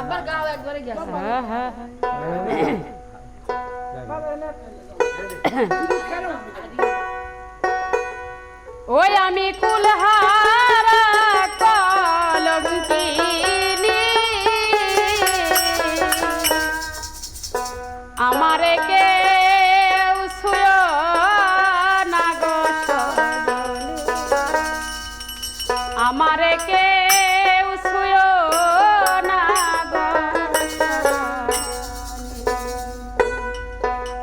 আবার গাও একবারে গেছে হ্যাঁ ওই আমি কুলহারা কলঙ্কিনী আমারে কেউ ছুঁয়ো না গো আমারে কেউ ছুঁয়ো না গো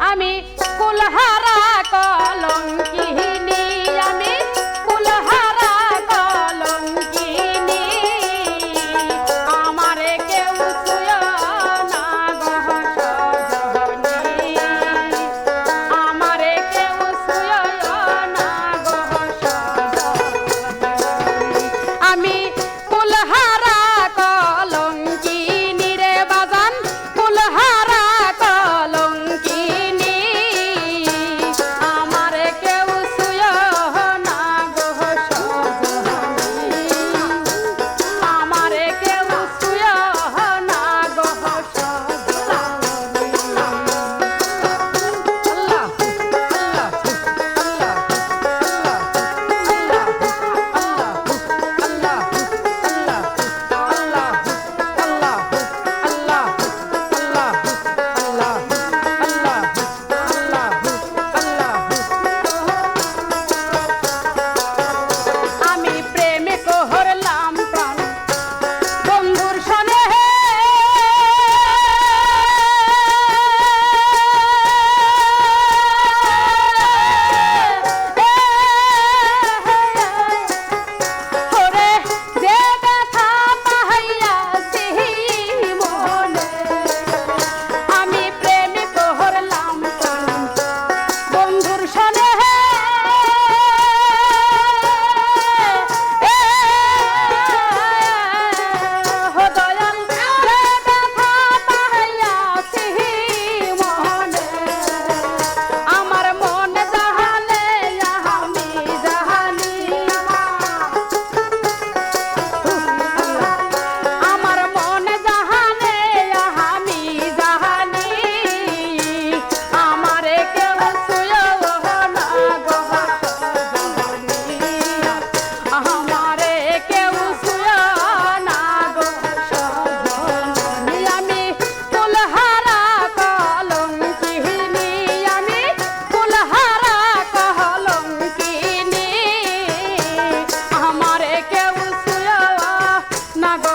আমি কুলহারা কলঙ্কিনী আমি কুলহারা কলঙ্কিনী আমারে কেউ ছুঁয়ো না গো সজনী আমারে কেউ ছুঁয়ো না গো সজনী আমি কুলহারা কলঙ্কিনী রে বাজান কুলহারা কলঙ্কিনী আমারে কেউ ছুঁয়ো না গো সজনী আমারে কেউ ছুঁয়ো না গো সজনী আমি প্রেমে করলাম প্রাণ বন্ধুর সনে ওরে যে ব্যথা পাইয়াছি মনে আমি প্রেমে করলাম প্রাণ বন্ধুর সনে দয়াল ব্যথা পাইয়াছি মনে আমার মন জাহালে আমি জাহানি আমার মন জাহালে আমি জাহানি আমারে কেউ ছুঁয়ো না গো সজনী আমারে কেউ ছুঁয়ো না গো সজনী আমি কুলহারা কলঙ্কিনী আমি কুলহারা কলঙ্কিনী আমারে কেউ ছুঁয়ো না গো